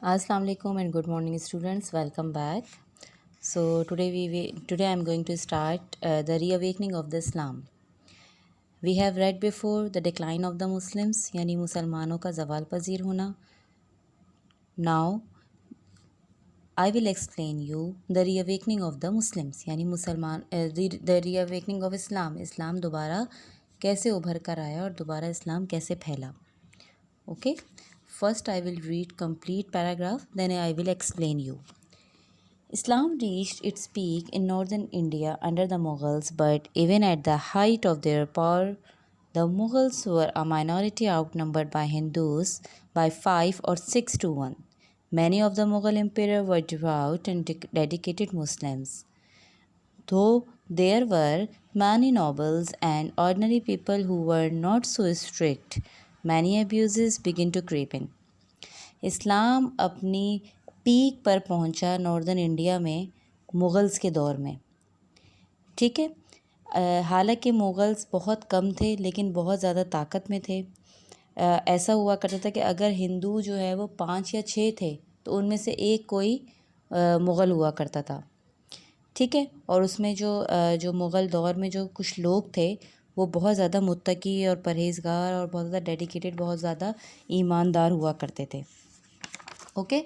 Assalamu alaikum and good morning students, welcome back. So today I am going to start the reawakening of the Islam. We have read before the decline of the Muslims यानी मुसलमानों का ज़वाल पजीर होना. Now I will explain you the reawakening of the Muslims यानी the reawakening of Islam. इस्लाम दोबारा कैसे उभर कर आया और दोबारा इस्लाम कैसे फैला. Okay, first I will read complete paragraph, then I will explain you. Islam reached its peak in northern India under the Mughals, but even at the height of their power, the Mughals were a minority outnumbered by Hindus by 5 or 6 to 1. Many of the Mughal emperors were devout and dedicated Muslims. Though there were many nobles and ordinary people who were not so strict, many abuses began to creep in. इस्लाम अपनी peak पर पहुंचा northern India में Mughals के दौर में. ठीक है. हालांकि मुग़ल्स बहुत कम थे लेकिन बहुत ज़्यादा ताकत में थे. ऐसा हुआ करता था कि अगर हिंदू जो है वो 5 या 6 थे तो उनमें से एक कोई मुग़ल हुआ करता था. ठीक है. और उसमें जो मुग़ल दौर में जो कुछ लोग थे वो बहुत ज़्यादा मुत्तकी और परहेज़गार और बहुत ज़्यादा डेडिकेटेड, बहुत ज़्यादा ईमानदार हुआ करते थे. Okay.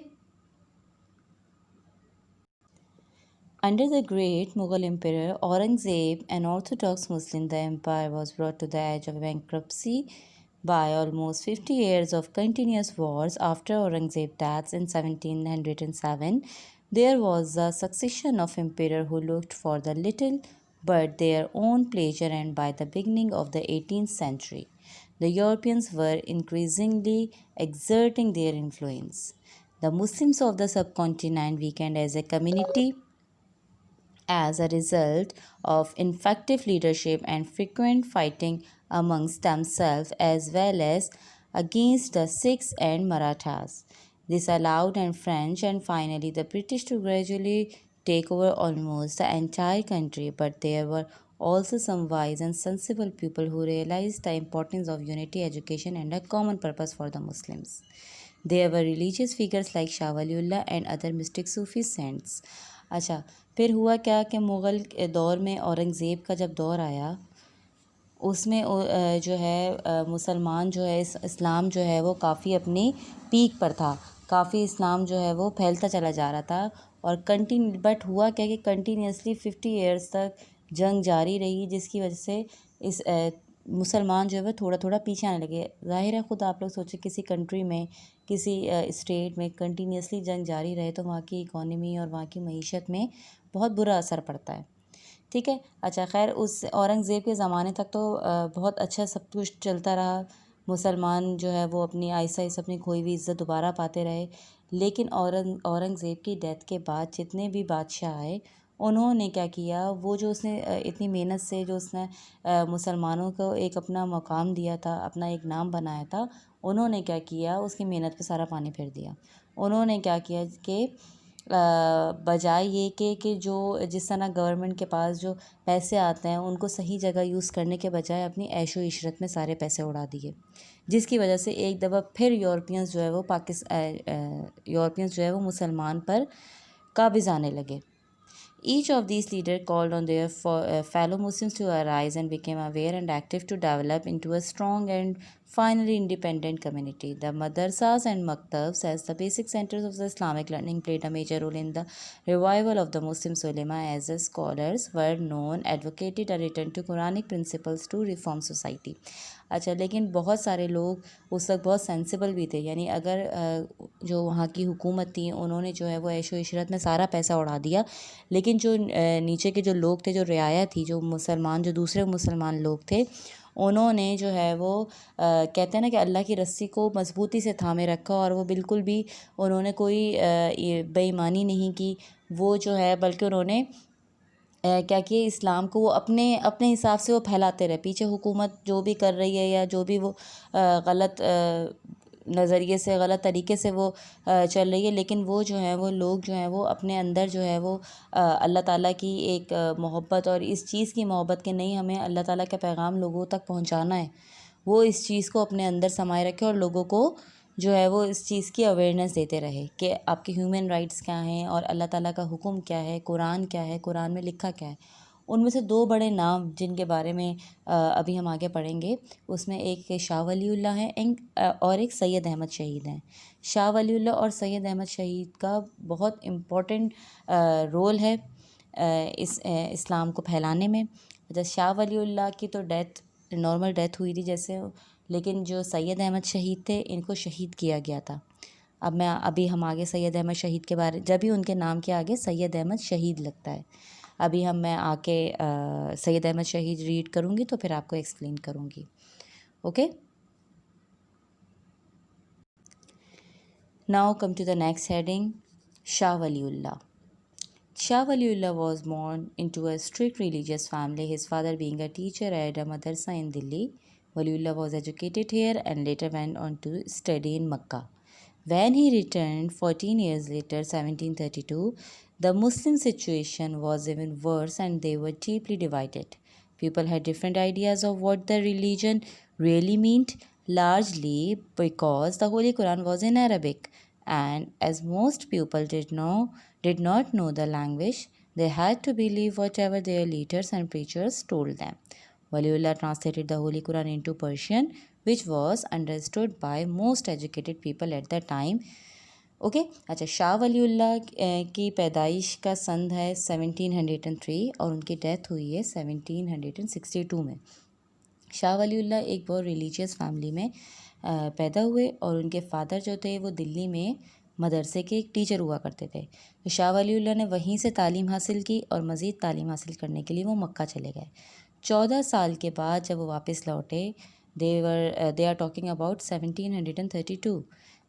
Under the great Mughal Emperor Aurangzeb, an orthodox Muslim, the empire was brought to the edge of bankruptcy by almost 50 years of continuous wars. After Aurangzeb's death in 1707, there was a succession of emperors who looked for the little but their own pleasure, and by the beginning of the 18th century, the Europeans were increasingly exerting their influence. The Muslims of the subcontinent weakened as a community as a result of ineffective leadership and frequent fighting amongst themselves as well as against the Sikhs and Marathas. This allowed the French and finally the British to gradually take over almost the entire country, but there were also some wise and sensible people who realized the importance of unity, education, and a common purpose for the Muslims. There were religious figures like Shah Waliullah and other mystic Sufi saints. अच्छा, फिर हुआ क्या कि मुग़ल दौर में औरंगज़ेब का जब दौर आया उसमें जो है मुसलमान जो है इस्लाम जो है वो काफ़ी अपनी पीक पर था. काफ़ी इस्लाम जो है वो फैलता चला जा रहा था और बट हुआ क्या कि कंटिन्यूसली 50 ईयर्स तक जंग जारी रही, जिसकी वजह से इस मुसलमान जो है वो थोड़ा थोड़ा पीछे आने लगे. ज़ाहिर है, ख़ुद आप लोग सोचें किसी कंट्री में, किसी स्टेट में कंटिन्यूसली जंग जारी रहे तो वहाँ की इकॉनमी और वहाँ की मईशत में बहुत बुरा असर पड़ता है. ठीक है. अच्छा, खैर उस औरंगज़ेब के ज़माने तक तो बहुत अच्छा सब कुछ चलता रहा. मुसलमान जो है वो अपनी आहिस्ता आहिस्ता अपनी खोई हुई इज़्ज़त दोबारा पाते रहे. लेकिन औरंगज़ेब की डेथ के बाद जितने भी बादशाह आए उन्होंने क्या किया, वो जो उसने इतनी मेहनत से जो उसने मुसलमानों को एक अपना मकाम दिया था, अपना एक नाम बनाया था, उन्होंने क्या किया, उसकी मेहनत पे सारा पानी फेर दिया. उन्होंने क्या किया कि बजाय ये कि जो जिस तरह गवर्नमेंट के पास जो पैसे आते हैं उनको सही जगह यूज़ करने के बजाय अपनी ऐशो इशरत में सारे पैसे उड़ा दिए, जिसकी वजह से एक दफ़ा फिर यूरोपियंस जो है वो मुसलमान पर काबिज़ आने लगे. Each of these leaders called on their fellow Muslims to arise and became aware and active to develop into a strong and finally independent community. The madrasas and maktabs, as the basic centers of the Islamic learning, played a major role in the revival of the Muslim ulema, as the scholars were known, advocated a return to Quranic principles to reform society. अच्छा, लेकिन बहुत सारे लोग उस वक्त बहुत sensible भी थे. यानी अगर जो वहाँ की हुकूमत थी उन्होंने जो है वो ऐशो इशरत में सारा पैसा उड़ा दिया, लेकिन जो नीचे के जो लोग थे, जो रियाया थी, जो दूसरे मुसलमान लोग थे, उन्होंने जो है वो कहते हैं ना कि अल्लाह की रस्सी को मजबूती से थामे रखा और वो बिल्कुल भी उन्होंने कोई बेईमानी नहीं की. वो जो है बल्कि उन्होंने क्या किए, इस्लाम को वो अपने अपने हिसाब से वो फैलाते रहे. पीछे हुकूमत जो भी कर रही है या जो भी वो गलत नज़रिए से, गलत तरीके से वो चल रही है, लेकिन वो जो है वो लोग जो हैं वो अपने अंदर जो है वो अल्लाह ताला की एक मोहब्बत और इस चीज़ की मोहब्बत कि नहीं, हमें अल्लाह ताला का पैगाम लोगों तक पहुंचाना है, वो इस चीज़ को अपने अंदर समाये रखे और लोगों को जो है वो इस चीज़ की अवेयरनेस देते रहे कि आपके ह्यूमन राइट्स क्या हैं और अल्लाह ताला का हुक्म क्या है, कुरान क्या है, कुरान में लिखा क्या है। उनमें से दो बड़े नाम जिनके बारे में अभी हम आगे पढ़ेंगे, उसमें एक शाह वलीउल्लाह है और एक सैयद अहमद शहीद हैं। शाह वलीउल्लाह और सैयद अहमद शहीद का बहुत इम्पोर्टेंट रोल है इस्लाम को फैलाने में। जैसे शाह वलीउल्लाह की तो डेथ नॉर्मल डेथ हुई थी जैसे, लेकिन जो सैयद अहमद शहीद थे इनको शहीद किया गया था। अभी हम आगे सैयद अहमद शहीद के बारे, जब भी उनके नाम के आगे सैयद अहमद शहीद लगता है, अभी मैं आके सैयद अहमद शहीद रीड करूँगी तो फिर आपको एक्सप्लेन करूँगी। Okay, now come to the next heading, Shah Waliullah. Shah Waliullah was born into a strict religious family, his father being a teacher at a madrasa in Delhi. Waliullah was educated here and later went on to study in Makkah. When he returned 14 years later, 1732, the Muslim situation was even worse and they were deeply divided. People had different ideas of what the religion really meant, largely because the Holy Quran was in Arabic, and as most people did not know the language, they had to believe whatever their leaders and preachers told them. Waliullah translated the Holy Quran into Persian, which was understood by most educated people at the time. Okay अच्छा, शाह वलीउल्लाह की पैदाइश का सन है 1703 और उनकी death हुई है 1762 में। शाह वलीउल्लाह एक बहुत रिलीजियस फैमिली में पैदा हुए और उनके फादर जो थे वो दिल्ली में मदरसे के एक टीचर हुआ करते थे। तो शाह वलीउल्लाह ने वहीं से तालीम हासिल की और मज़ीद तालीम हासिल करने के लिए वो मक्का चले गए। 14 साल के बाद जब वो वापस लौटे, they are talking about 1732,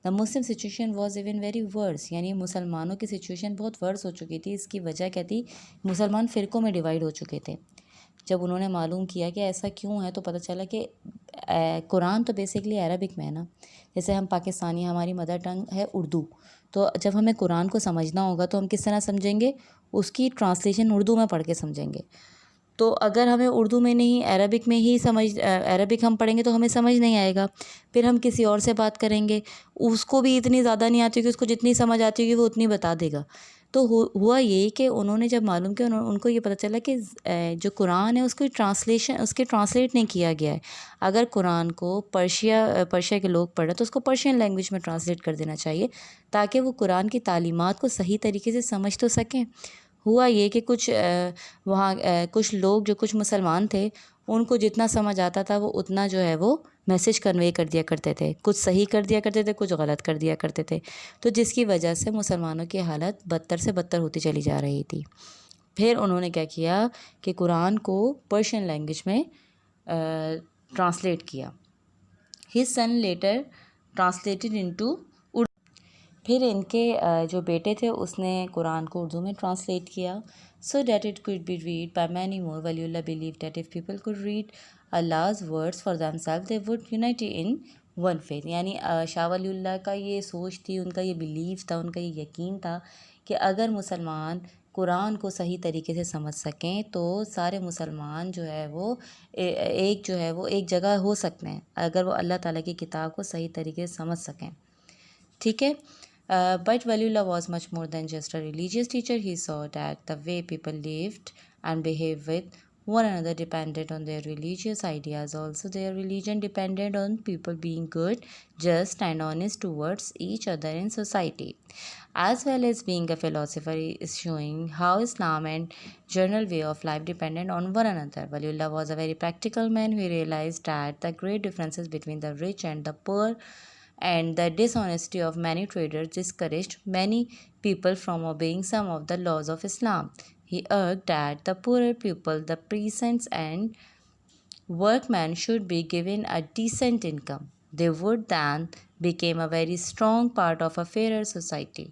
the Muslim situation was even very worse, यानी मुसलमानों की सिचुएशन बहुत वर्स हो चुकी थी। इसकी वजह क्या थी? मुसलमान फ़िरक़ों में डिवाइड हो चुके थे। जब उन्होंने मालूम किया कि ऐसा क्यों है तो पता चला कि कुरान तो बेसिकली अरबिक में है ना, जैसे हम पाकिस्तानी, हमारी मदर टंग है उर्दू, तो जब हमें कुरान को समझना होगा तो हम किस तरह समझेंगे? उसकी ट्रांसलेशन उर्दू में पढ़ के समझेंगे। तो अगर हमें उर्दू में नहीं अरबिक में ही अरबिक हम पढ़ेंगे तो हमें समझ नहीं आएगा। फिर हम किसी और से बात करेंगे, उसको भी इतनी ज़्यादा नहीं आती होगी, उसको जितनी समझ आती होगी वो उतनी बता देगा। तो हुआ ये कि उन्होंने जब मालूम किया, उनको ये पता चला कि जो कुरान है उसकी ट्रांसलेट नहीं किया गया है। अगर कुरान को पर्शिया के लोग पढ़ रहे तो उसको पर्शियन लैंग्वेज में ट्रांसलेट कर देना चाहिए ताकि वो कुरान की तालीमात को सही तरीके से समझ तो सकें। हुआ ये कि वहाँ कुछ लोग जो कुछ मुसलमान थे, उनको जितना समझ आता था वो उतना जो है वो मैसेज कन्वे कर दिया करते थे, कुछ सही कर दिया करते थे, कुछ गलत कर दिया करते थे। तो जिसकी वजह से मुसलमानों की हालत बदतर से बदतर होती चली जा रही थी। फिर उन्होंने क्या किया कि कुरान को पर्शियन लैंग्वेज में ट्रांसलेट किया। His son later translated into, फिर इनके जो बेटे थे उसने कुरान को उर्दू में ट्रांसलेट किया so that it could be read by many more. Waliullah believe that if people could read Allah's words for themselves they would unite in one faith. यानी शाह वलीउल्लाह का ये सोच थी, उनका ये बिलीव था, उनका ये यकीन था कि अगर मुसलमान कुरान को सही तरीके से समझ सकें तो सारे मुसलमान जो है वो एक जगह हो सकते हैं, अगर वो अल्लाह ताला की किताब को सही तरीके से समझ सकें। ठीक है, but Waliullah was much more than just a religious teacher. He saw that the way people lived and behaved with one another depended on their religious ideas. Also, their religion depended on people being good, just, and honest towards each other in society. As well as being a philosopher, he is showing how Islam and general way of life depended on one another. Waliullah was a very practical man who realized that the great differences between the rich and the poor and the dishonesty of many traders discouraged many people from obeying some of the laws of Islam. He urged that the poorer people, the peasants and workmen should be given a decent income. They would then become a very strong part of a fairer society.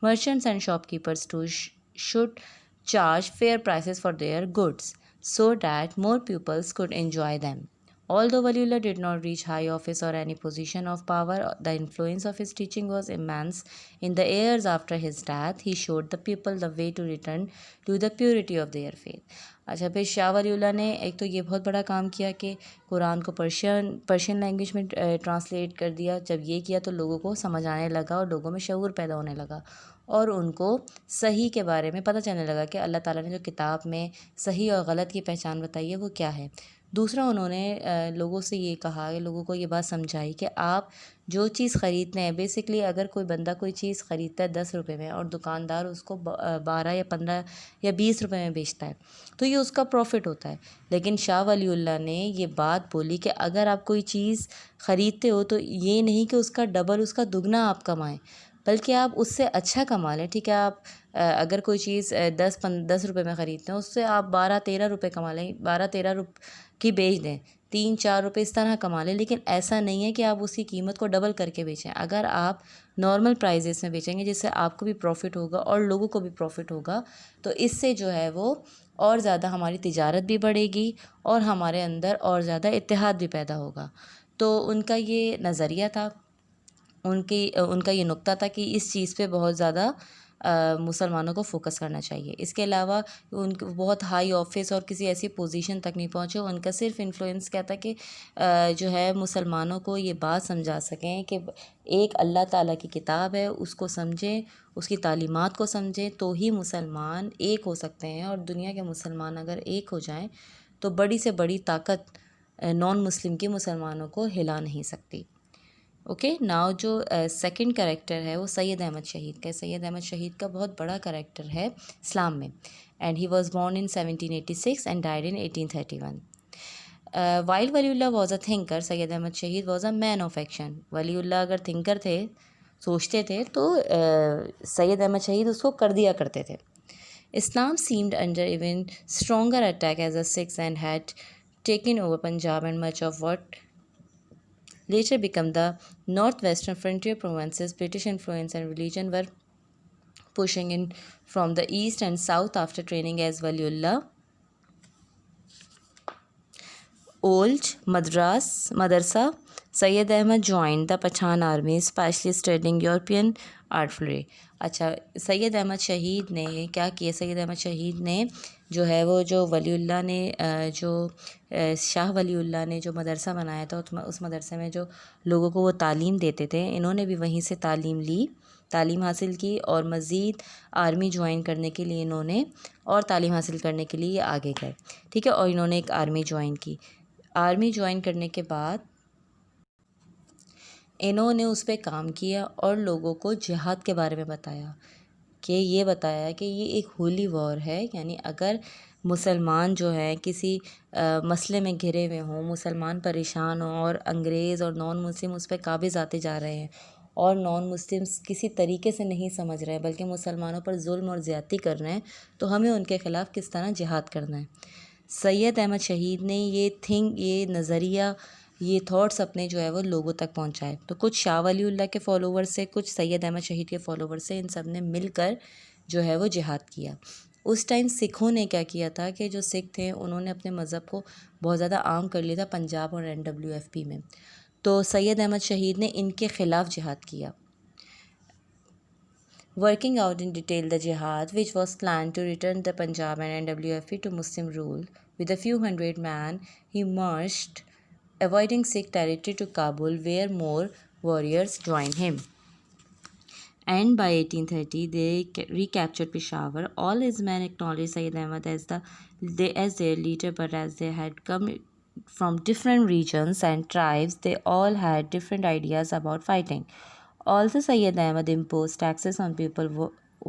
Merchants and shopkeepers too should charge fair prices for their goods so that more pupils could enjoy them. Although Waliullah did not reach high office or any position of power, the influence of his teaching was immense. In the years after his death, he showed the people the way to return to the purity of their faith. अच्छा, फिर शाह वलीउल्लाह ने एक तो ये बहुत बड़ा काम किया कि कुरान को पर्शियन लैंग्वेज में ट्रांसलेट कर दिया। जब ये किया तो लोगों को समझ आने लगा और लोगों में शऊर पैदा होने लगा और उनको सही के बारे में पता चलने लगा कि अल्लाह ताला ने जो किताब में सही और गलत की पहचान बताई है वो क्या है। दूसरा, उन्होंने लोगों से ये कहा, लोगों को ये बात समझाई कि आप जो चीज़ ख़रीदते हैं, बेसिकली अगर कोई बंदा कोई चीज़ ख़रीदता है 10 रुपये में और दुकानदार उसको 12 या 15 या 20 रुपये में बेचता है, तो ये उसका प्रॉफिट होता है। लेकिन शाह वलीउल्लाह ने ये बात बोली कि अगर आप कोई चीज़ ख़रीदते हो तो ये नहीं कि उसका डबल, उसका दुगना आप कमाएं, बल्कि आप उससे अच्छा कमा लें। ठीक है, आप अगर कोई चीज़ 10 रुपये में ख़रीदते हैं, उससे आप 12-13 रुपये कमा लें, 12-13 की बेच दें, 3-4 रुपये इस तरह कमा लें। लेकिन ऐसा नहीं है कि आप उसकी कीमत को डबल करके बेचें। अगर आप नॉर्मल प्राइजेस में बेचेंगे जिससे आपको भी प्रॉफिट होगा और लोगों को भी प्रॉफिट होगा, तो इससे जो है वो और ज़्यादा हमारी तिजारत भी बढ़ेगी और हमारे अंदर और ज़्यादा इत्तेहाद भी पैदा होगा। तो उनका ये नज़रिया था, उनका ये नुक्ता था कि इस चीज़ पे बहुत ज़्यादा मुसलमानों को फ़ोकस करना चाहिए। इसके अलावा उनको बहुत हाई ऑफिस और किसी ऐसी पोजीशन तक नहीं पहुँचे। उनका सिर्फ इन्फ्लुएंस क्या था कि जो है मुसलमानों को ये बात समझा सकें कि एक अल्लाह ताला की किताब है, उसको समझें, उसकी तालीमात को समझें, तो ही मुसलमान एक हो सकते हैं। और दुनिया के मुसलमान अगर एक हो जाएं तो बड़ी से बड़ी ताकत नॉन मुस्लिम की मुसलमानों को हिला नहीं सकती। ओके, नाउ जो सेकंड कैरेक्टर है वो सैयद अहमद शहीद का है। सैयद अहमद शहीद का बहुत बड़ा कैरेक्टर है इस्लाम में, and he was born in 1786 and died in 1831। While Waliullah was a thinker, Sayyid Ahmad Shahid was a man of action. Waliullah अगर थिंकर थे, सोचते थे, तो सैयद अहमद शहीद उसको कर दिया करते थे। Islam seemed under even stronger attack as the Sikhs and had taken over Punjab and much of what later become the northwestern frontier provinces. British influence and religion were pushing in from the east and south. After training as Waliullah, Old Madras Madrasa, Syed Ahmad joined the Pathan army, especially studying European artillery. अच्छा, सैयद अहमद शहीद ने क्या किया? सैयद अहमद शहीद ने जो है वो जो वलीउल्लाह ने जो शाह वलीउल्लाह ने जो मदरसा बनाया था, उस मदरसे में जो लोगों को वो तालीम देते थे, इन्होंने भी वहीं से तालीम हासिल की और मज़ीद आर्मी ज्वाइन करने के लिए इन्होंने और तालीम हासिल करने के लिए आगे गए। ठीक है, और इन्होंने एक आर्मी ज्वाइन की। आर्मी ज्वाइन करने के बाद इन्होंने उस पर काम किया और लोगों को जिहाद के बारे में बताया कि ये बताया कि ये एक होली वॉर है, यानी अगर मुसलमान जो हैं किसी मसले में घिरे हुए हों, मुसलमान परेशान हों और अंग्रेज़ और नॉन मुस्लिम उस पर काबिज़ आते जा रहे हैं और नॉन मुस्लिम्स किसी तरीके से नहीं समझ रहे हैं बल्कि मुसलमानों पर जुल्म और ज़्यादती कर रहे हैं, तो हमें उनके ख़िलाफ़ किस तरह जिहाद करना है। सैयद अहमद शहीद ने ये नज़रिया, ये थॉट्स अपने जो है वो लोगों तक पहुंचाए। तो कुछ शाह वलीउल्लाह के फॉलोवर्स से, कुछ सैयद अहमद शहीद के फॉलोवर्स से, इन सब ने मिलकर जो है वो जिहाद किया। उस टाइम सिखों ने क्या किया था कि जो सिख थे उन्होंने अपने मज़हब को बहुत ज़्यादा आम कर लिया था पंजाब और NWFP में। तो सैयद अहमद शहीद ने इनके ख़िलाफ़ जिहाद किया। Working out in detail the jihad, which was planned to return the Punjab and NWFP to Muslim rule, with a few hundred men, he marched, avoiding Sikh territory, to Kabul, where more warriors joined him. And by 1830, they recaptured Peshawar. All his men acknowledged Sayyid Ahmad as their leader, but as they had come from different regions and tribes, they all had different ideas about fighting. Also, Sayyid Ahmad imposed taxes on people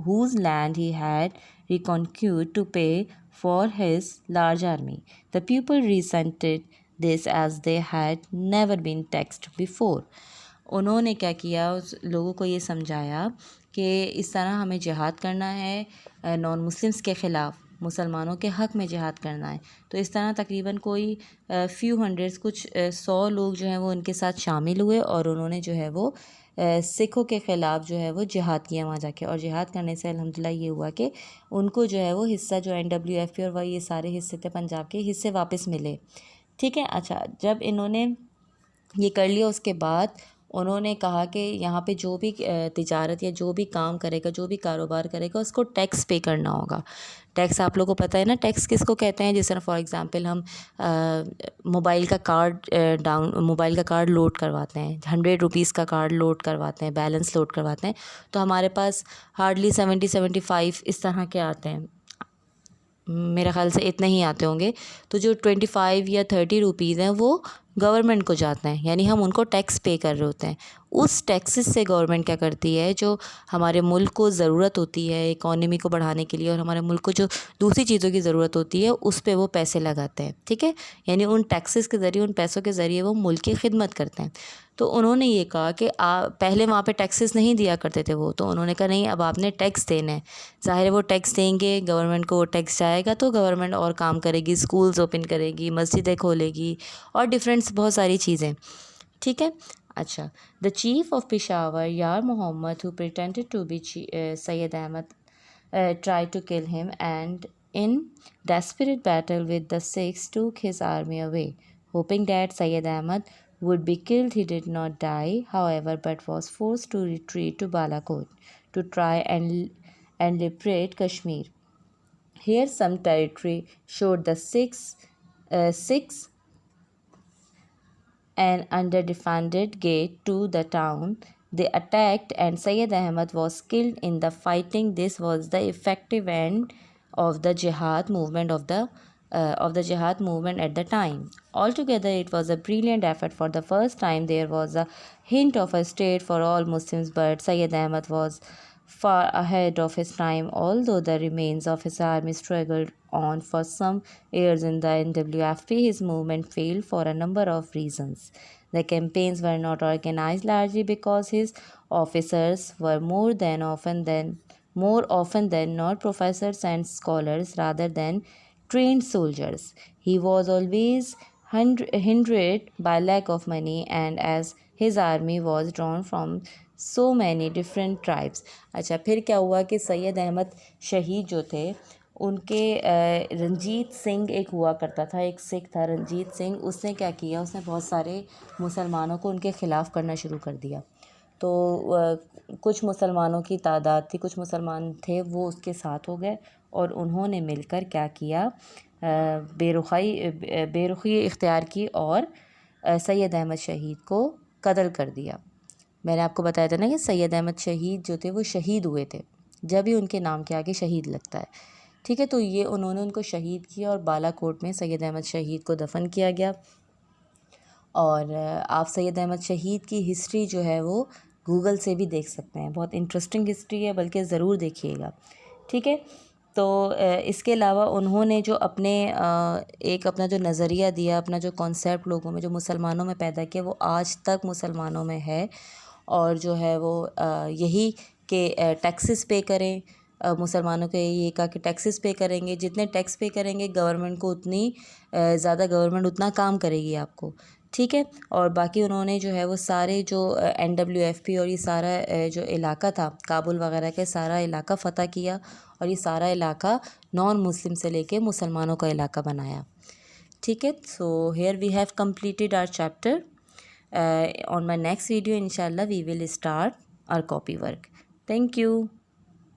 whose land he had reconquered to pay for his large army. The people resented this as they had never been taxed before. उन्होंने क्या किया, उस लोगों को ये समझाया कि इस तरह हमें जिहाद करना है, नॉन मुस्लिम्स के ख़िलाफ़ मुसलमानों के हक़ में जिहाद करना है। तो इस तरह तकरीबन कोई फ्यू हंड्रेड्स, कुछ 100 लोग जो हैं वो उनके साथ शामिल हुए और उन्होंने जो है वो सिखों के ख़िलाफ़ जो है वो जिहाद किया वहाँ जाके। और जिहाद करने से अल्हम्दुलिल्लाह ये हुआ कि उनको जो है वो हिस्सा, जो NWFP और वह ये सारे हिस्से थे पंजाब के हिस्से, वापस मिले। ठीक है। अच्छा, जब इन्होंने ये कर लिया उसके बाद उन्होंने कहा कि यहाँ पे जो भी तिजारत या जो भी काम करेगा, जो भी कारोबार करेगा, उसको टैक्स पे करना होगा। टैक्स आप लोगों को पता है ना, टैक्स किसको कहते हैं? जिस तरह फॉर एग्ज़ाम्पल हम मोबाइल का कार्ड लोड करवाते हैं, 100 रुपीज़ का कार्ड लोड करवाते हैं, बैलेंस लोड करवाते हैं, तो हमारे पास हार्डली 70-75 इस तरह के आते हैं। मेरा ख़्याल से इतने ही आते होंगे। तो जो 25 या 30 रुपीज़ हैं वो गवर्नमेंट को जाते हैं, यानी हम उनको टैक्स पे कर रहे होते हैं। उस टैक्सेस से गवर्नमेंट क्या करती है, जो हमारे मुल्क को ज़रूरत होती है इकॉनमी को बढ़ाने के लिए, और हमारे मुल्क को जो दूसरी चीज़ों की ज़रूरत होती है उस पे वो पैसे लगाते हैं। ठीक है, यानी उन टैक्सेस के ज़रिए, उन पैसों के ज़रिए वो मुल्क की खिदमत करते हैं। तो उन्होंने ये कहा कि पहले वहाँ पे टैक्सेस नहीं दिया करते थे वो, तो उन्होंने कहा नहीं, अब आपने टैक्स देना है। ज़ाहिर है वो टैक्स देंगे, गवर्नमेंट को वो टैक्स जाएगा तो गवर्नमेंट और काम करेगी, स्कूल्स ओपन करेगी, मस्जिदें खोलेगी और डिफरेंट्स बहुत सारी चीज़ें। ठीक है। अच्छा, the chief of Peshawar Yar Mohammad who pretended to be Syed Ahmad tried to kill him, and in desperate battle with the Sikhs took his army away. Hoping that Sayyid Ahmad would be killed, he did not die, however, but was forced to retreat to Balakot to try and liberate Kashmir. Here, some territory showed the Sikhs an under-defended gate to the town. They attacked and Sayyid Ahmad was killed in the fighting. This was the effective end of the jihad movement at the time. Altogether, it was a brilliant effort. For the first time, there was a hint of a state for all Muslims, but Sayyid Ahmad was far ahead of his time, although the remains of his army struggled on for some years in the NWFP. His movement failed for a number of reasons. The campaigns were not organized largely because his officers were more often than not professors and scholars rather than trained soldiers. He was always hindered by lack of money, and as his army was drawn from so many different tribes. अच्छा, फिर क्या हुआ कि सैयद अहमद शहीद जो थे उनके रंजीत सिंह एक हुआ करता था, एक सिख था रंजीत सिंह। उसने क्या किया, उसने बहुत सारे मुसलमानों को उनके ख़िलाफ़ करना शुरू कर दिया। तो कुछ मुसलमानों की तादाद थी, कुछ मुसलमान थे वो उसके साथ हो गए और उन्होंने मिलकर क्या किया, बेरुखी इख्तियार की और सैयद अहमद शहीद को कत्ल कर दिया। मैंने आपको बताया था ना कि सैयद अहमद शहीद जो थे वो शहीद हुए थे, जब ही उनके नाम के आगे शहीद लगता है। ठीक है, तो ये उन्होंने उनको शहीद किया और बालाकोट में सैयद अहमद शहीद को दफन किया गया। और आप सैयद अहमद शहीद की हिस्ट्री जो है वो गूगल से भी देख सकते हैं, बहुत इंटरेस्टिंग हिस्ट्री है, बल्कि ज़रूर देखिएगा। ठीक है, तो इसके अलावा उन्होंने जो एक अपना जो नज़रिया दिया, अपना जो कॉन्सेप्ट लोगों में, जो मुसलमानों में पैदा किया, वो आज तक मुसलमानों में है। और जो है वो यही कि टैक्सेस पे करें। मुसलमानों को ये कहा कि टैक्सेस पे करेंगे, जितने टैक्स पे करेंगे गवर्नमेंट को उतनी ज़्यादा गवर्नमेंट उतना काम करेगी आपको। ठीक है, और बाकी उन्होंने जो है वो सारे जो NWFP और ये सारा जो इलाका था काबुल वगैरह के, सारा इलाका फ़तह किया और ये सारा इलाका नॉन मुस्लिम से लेके मुसलमानों का इलाका बनाया। ठीक है, so here we have completed our chapter. On my next video, inshallah, we will start our copy work. Thank you.